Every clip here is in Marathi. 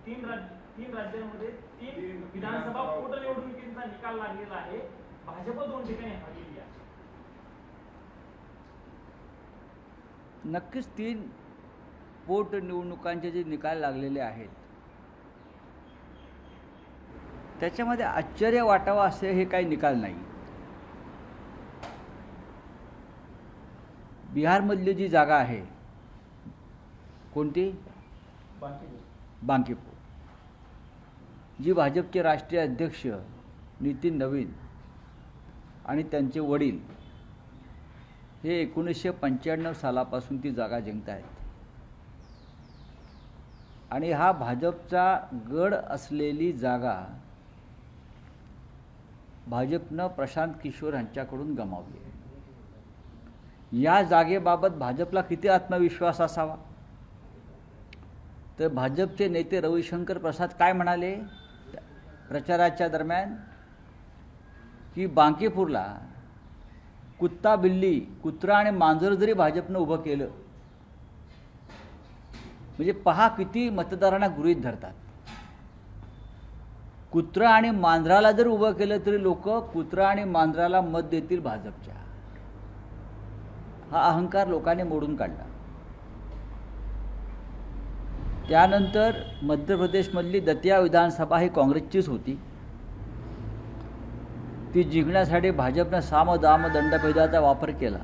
तीन राज्यांमध्ये 3 विधानसभा पोटनिवडणुकीचा निकाल लागलेला आहे. भाजप 2 ठिकाणी हरलेली आहे. नक्कीच 3 पोटनिवडणुकांचे जे निकाल लागलेले आहेत त्याच्यामध्ये आश्चर्य वाटावं असे हे काही निकाल नाही. बिहारमधली जी जागा आहे कोणती, बांकीपूर, जी भाजपचे राष्ट्रीय अध्यक्ष नितीन नवीन आणि त्यांचे वडील हे 1995 सालापासून ती जागा जिंकत आहेत आणि हा भाजपचा गड असलेली जागा भाजपनं प्रशांत किशोर यांच्याकडून गमावली. या जागेबाबत भाजपला किती आत्मविश्वास असावा. तर भाजपचे नेते रविशंकर प्रसाद काय म्हणाले प्रचाराच्या दरम्यान की बांकीपूरला कुत्ता बिल्ली, कुत्रा आणि मांजर जरी भाजपनं उभं केलं म्हणजे पहा किती मतदारांना गृहीत धरतात. कुत्रा आणि मांजराला जर उभं केलं तरी लोक कुत्रा आणि मांजराला मत देतील भाजपच्या. हा अहंकार लोकांनी मोडून काढला. त्यानंतर मध्य प्रदेशमधली दतिया विधानसभा ही काँग्रेसचीच होती. ती जिंकण्यासाठी भाजपनं साम दाम दंडभेदाचा वापर केला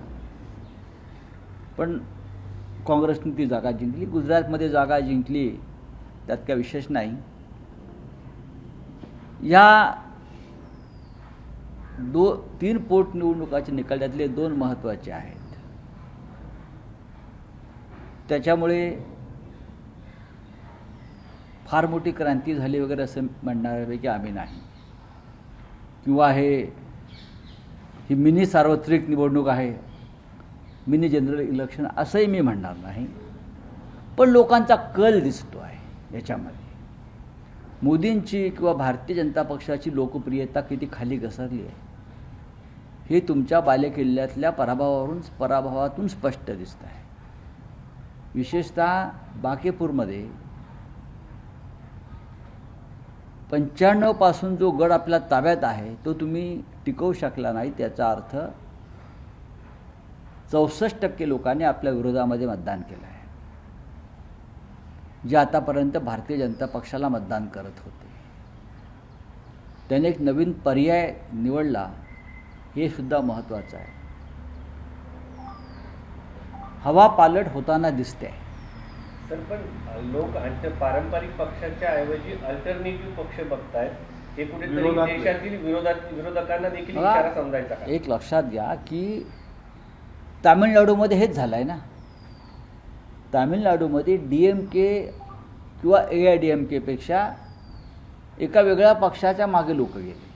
पण काँग्रेसने ती जागा जिंकली. गुजरातमध्ये जागा जिंकली त्यात काय विशेष नाही. या 3 पोटनिवडणुकाचे निकाल त्यातले 2 महत्त्वाचे आहेत. त्याच्यामुळे फार मोठी क्रांती झाली वगैरे असं म्हणणाऱ्यापैकी आम्ही नाही, किंवा ही मिनी सार्वत्रिक निवडणूक आहे, मिनी जनरल इलेक्शन असंही मी म्हणणार नाही. पण लोकांचा कल दिसतो आहे याच्यामध्ये. मोदींची किंवा भारतीय जनता पक्षाची लोकप्रियता किती खाली घसरली आहे हे तुमच्या बालेकिल्ल्यातल्या पराभवातून स्पष्ट दिसत आहे. विशेषतः बांकीपूरमध्ये 95 पासून जो गड आपल्या ताब्यात आहे तो तुम्ही टिकवू शकला नाही. त्याचा अर्थ 64% लोकांनी आपल्या विरोधामध्ये मतदान केलं आहे, जे आतापर्यंत भारतीय जनता पक्षाला मतदान करत होते. त्याने एक नवीन पर्याय निवडला हे सुद्धा महत्त्वाचं आहे. हवा पालट होताना दिसते. सर पण लोक पारंपरिक पक्षाच्या ऐवजी अल्टरनेटिव्ह पक्ष बघतायत. हे कुठेतरी देशातील विरोधकांना देखील इशारा समजायचा का? एक लक्षात घ्या की तामिळनाडूमध्ये हेच झालं आहे ना. तामिळनाडूमध्ये DMK किंवा AIDMK पेक्षा एका वेगळ्या पक्षाच्या मागे लोक गेले.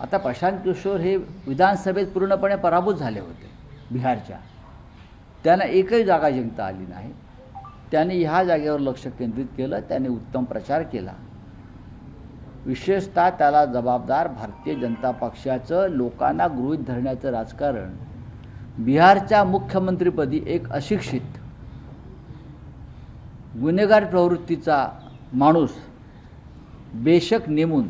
आता प्रशांत किशोर हे विधानसभेत पूर्णपणे पराभूत झाले होते बिहारच्या. त्यांना एकही जागा जिंकता आली नाही. त्याने ह्या जागेवर लक्ष केंद्रित केलं. त्याने उत्तम प्रचार केला. विशेषतः त्याला जबाबदार भारतीय जनता पक्षाचं लोकांना गृहीत धरण्याचं राजकारण. बिहारच्या मुख्यमंत्रीपदी एक अशिक्षित गुन्हेगार प्रवृत्तीचा माणूस बेशक नेमून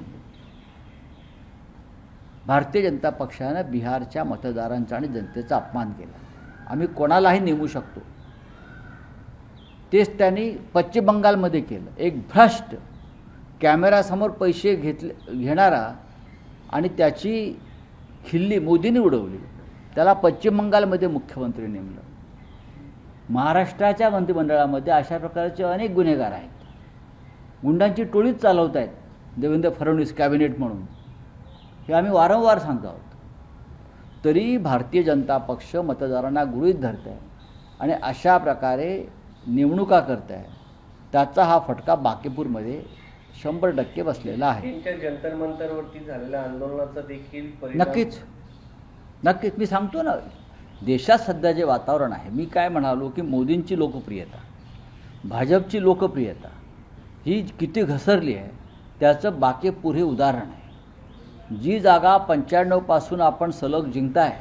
भारतीय जनता पक्षानं बिहारच्या मतदारांचा आणि जनतेचा अपमान केला. आम्ही कोणालाही नेमू शकतो. तेच त्यांनी पश्चिम बंगालमध्ये केलं. एक भ्रष्ट कॅमेरासमोर पैसे घेणारा आणि त्याची खिल्ली मोदींनी उडवली. त्याला पश्चिम बंगालमध्ये मुख्यमंत्री नेमलं. महाराष्ट्राच्या मंत्रिमंडळामध्ये अशा प्रकारचे अनेक गुन्हेगार आहेत. गुंडांची टोळीच चालवत आहेत देवेंद्र फडणवीस कॅबिनेट म्हणून. हे आम्ही वारंवार सांगतो आहोत. तरी भारतीय जनता पक्ष मतदारांना गृहीत धरत आहे आणि अशा प्रकारे नेमणुका करत आहे. त्याचा हा फटका बांकीपूरमध्ये 100% बसलेला आहे. जंतर मंतरवरती झालेल्या आंदोलनाचा देखील नक्कीच मी सांगतो ना. देशात सध्या जे वातावरण आहे, मी काय म्हणालो की मोदींची लोकप्रियता, भाजपची लोकप्रियता ही किती घसरली आहे त्याचं बांकीपूर हे उदाहरण आहे. जी जागा 95 पासून आपण सलग जिंकताय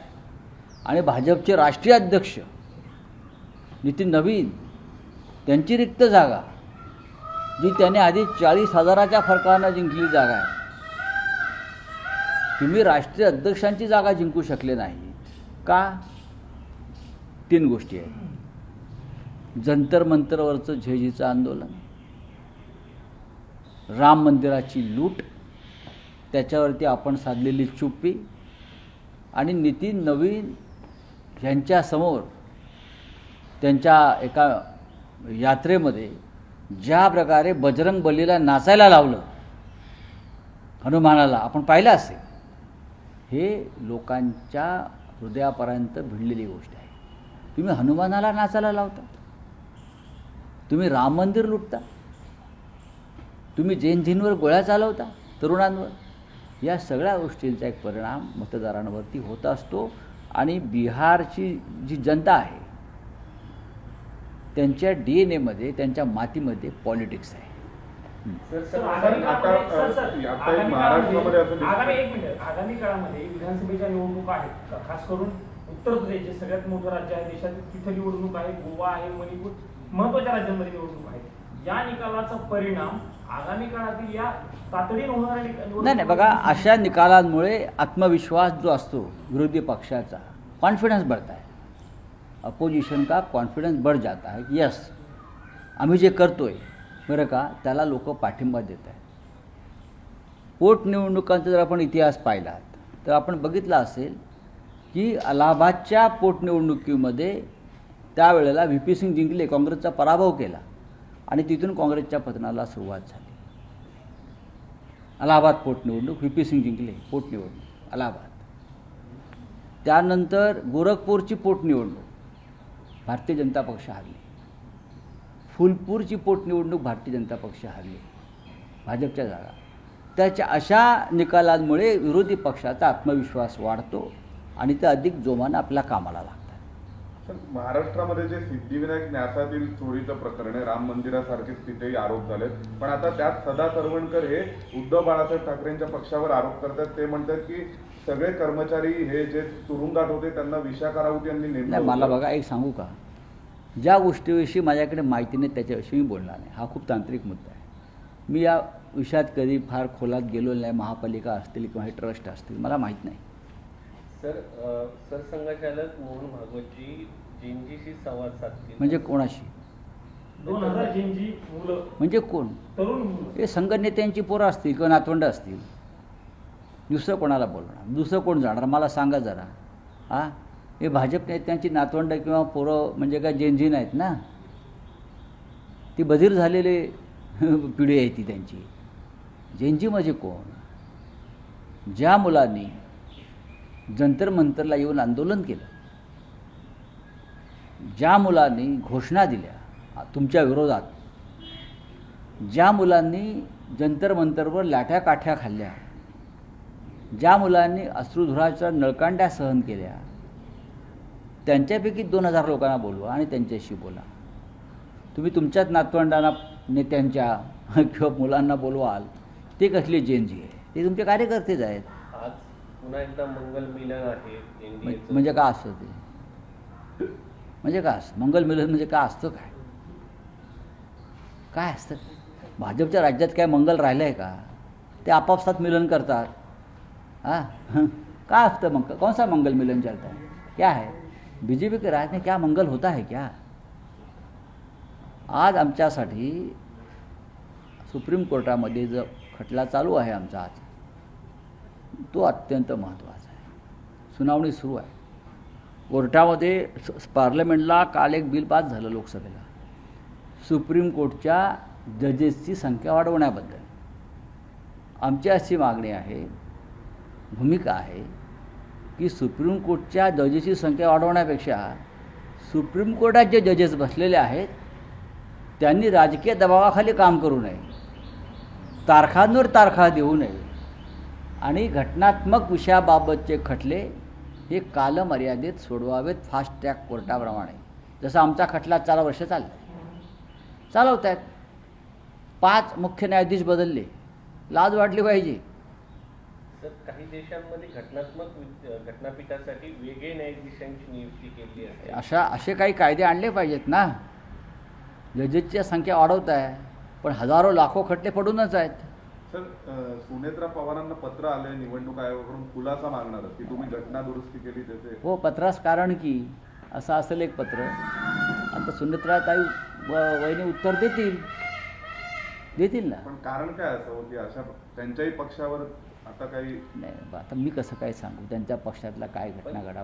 आणि भाजपचे राष्ट्रीय अध्यक्ष नितीन नवीन त्यांची रिक्त जागा जी त्याने आधी 40,000च्या फरकानं जिंकली जागा आहे. तुम्ही राष्ट्रीय अध्यक्षांची जागा जिंकू शकले नाही का? 3 गोष्टी आहेत. जंतर मंतरवरचं झेजीचं आंदोलन, राम मंदिराची लूट, त्याच्यावरती आपण साधलेली चुप्पी, आणि नितीन नवीन यांच्यासमोर त्यांच्या एका यात्रेमध्ये ज्या प्रकारे बजरंग बलीला नाचायला लावलं हनुमानाला, आपण पाहिलं असेल. हे लोकांच्या हृदयापर्यंत भिडलेली गोष्ट आहे. तुम्ही हनुमानाला नाचायला लावता, तुम्ही राम मंदिर लुटता, तुम्ही जैनजींवर गोळ्या चालवता, तरुणांवर. या सगळ्या गोष्टींचा एक परिणाम मतदारांवरती होत असतो. आणि बिहारची जी जनता आहे त्यांच्या DNA मध्ये, त्यांच्या मातीमध्ये पॉलिटिक्स आहे. आगामी काळामध्ये विधानसभेच्या निवडणुका आहेत. खास करून उत्तर प्रदेश जे सगळ्यात मोठं राज्य आहे देशात, तिथं निवडणूक आहे. गोवा आहे, मणिपूर, महत्वाच्या राज्यांमध्ये निवडणूक आहे. या निकालाचा परिणाम आगामी काळातील या तातडीने होणाऱ्या नाही, बघा, अशा निकालांमुळे आत्मविश्वास जो असतो विरोधी पक्षाचा, कॉन्फिडेंस बढ़ता है. अपोजिशन का कॉन्फिडेंस बढ़ जाता है कि यस, आम्ही जे करतोय बरं का, त्याला लोक पाठिंबा देत आहेत. पोटनिवडणुकांचा जर आपण इतिहास पाहिला तर आपण बघितलं असेल की अलाहाबादच्या पोटनिवडणुकीमध्ये त्यावेळेला VP सिंग जिंकले, काँग्रेसचा पराभव केला आणि तिथून काँग्रेसच्या पतनाला सुरुवात झाली. अलाहाबाद पोटनिवडणूक, VP सिंग जिंकले पोटनिवडणूक अलाहाबाद. त्यानंतर गोरखपूरची पोटनिवडणूक भारतीय जनता पक्ष हारली. फुलपूरची पोटनिवडणूक भारतीय जनता पक्ष हारली, भाजपच्या जागा. त्याच्या अशा निकालांमुळे विरोधी पक्षाचा आत्मविश्वास वाढतो आणि ते अधिक जोमानं आपल्या कामाला लागतात. महाराष्ट्रामध्ये जे सिद्धिविनायक न्यासातील चोरीचं प्रकरण आहे, राम मंदिरासारखेच तिथेही आरोप झालेत. पण आता त्यात सदा सरवणकर हे उद्धव बाळासाहेब ठाकरेंच्या पक्षावर आरोप करतात. ते म्हणतात की सगळे कर्मचारी हे जे तुरुंगात होते त्यांना विशाखा राऊत यांनी नेमलं. मला बघा, एक सांगू का, ज्या गोष्टीविषयी माझ्याकडे माहिती नाही त्याच्याविषयी मी बोलणार नाही. हा खूप तांत्रिक मुद्दा आहे. मी या विषयात कधी फार खोलात गेलो नाही. महापालिका असतील किंवा हे ट्रस्ट असतील, मला माहीत नाही. सरसंघचालक मोहन भागवतजी जैनजीशी संवाद साधतील. म्हणजे कोणाशी? 2000 जैनजी मुलं, म्हणजे कोण? तरुण मुलं. हे संघनेत्यांची पोरं असतील किंवा नातवंड असतील. दुसरं कोणाला बोलणार? दुसरं कोण जाणार? मला सांगा जरा. हां, हे भाजप नेत्यांची नातवंड किंवा पोरं म्हणजे काय जैनजी नाहीत ना. ती बधीर झालेली पिढी आहे ती त्यांची. जैनजी म्हणजे कोण? ज्या मुलांनी जंतर मंतरला येऊन आंदोलन केलं, ज्या मुलांनी घोषणा दिल्या तुमच्या विरोधात, ज्या मुलांनी जंतर मंतरवर लाठ्या काठ्या खाल्ल्या, ज्या मुलांनी अश्रुधुराच्या नळकांड्या सहन केल्या, त्यांच्यापैकी 2000 लोकांना बोलवा आणि त्यांच्याशी बोला. तुम्ही तुमच्याच नातवंडांना, नेत्यांच्या किंवा मुलांना बोलवाल, ते कसले जैनजी आहे? ते तुमचे कार्यकर्तेच आहेत. आज पुन्हा एकदा मंगल मिलन आहे. म्हणजे काय असतं ते? म्हणजे काय असतं मंगल मिलन? म्हणजे काय असतं? काय असतं? भाजपच्या राज्यात काय मंगल राहिलं आहे का? ते आपापसात मिलन करतात. हाँ, क्या असतं मग? कौन सा मंगल मिलन चलता है? क्या है? बीजेपी के राज में क्या मंगल होता है क्या? आज आमच्यासाठी सुप्रीम कोर्टामध्ये जो खटला चालू आहे आमचा आज, तो अत्यंत महत्त्वाचा आहे. सुनावणी सुरू आहे कोर्टामध्ये. पार्लमेंटला काल एक बिल पास झालं लोकसभेला, सुप्रीम कोर्टच्या जजेसची संख्या वाढवण्याबद्दल. आमची अशी मागणी आहे, भूमिका आहे की सुप्रीम कोर्टच्या जजेसची संख्या वाढवण्यापेक्षा सुप्रीम कोर्टात जे जजेस बसलेले आहेत त्यांनी राजकीय दबावाखाली काम करू नये, तारखांवर तारखा देऊ नये आणि घटनात्मक विषयाबाबतचे खटले हे कालमर्यादेत सोडवावेत, फास्ट ट्रॅक कोर्टाप्रमाणे. जसं आमचा खटला 4 वर्ष चालवत आहेत. 5 मुख्य न्यायाधीश बदलले, लाज वाटली पाहिजे. सर, काही देशांमध्ये घटनापीठासाठी वेगळे न्यायाधीशांची नियुक्ती केली आहे. असे काही कायदे आणले पाहिजेत ना. जजेसची संख्या वाढवत आहे, पण हजारो लाखो खटले पडूनच आहेत. सर, सुनेत्रा पवारांना पत्र आलंय निवडणूक आयोगाकडून खुलासा मागणार की तुम्ही घटना दुरुस्ती केली त्याचे. हो, पत्रास कारण की असं असेल एक पत्र. आता सुनेत्राताई वहिनी उत्तर देतील ना. पण कारण काय असावं की अशा त्यांच्याही पक्षावर आता काही नाही, आता मी कसं काय सांगू त्यांच्या पक्षातला काय घटना घडा.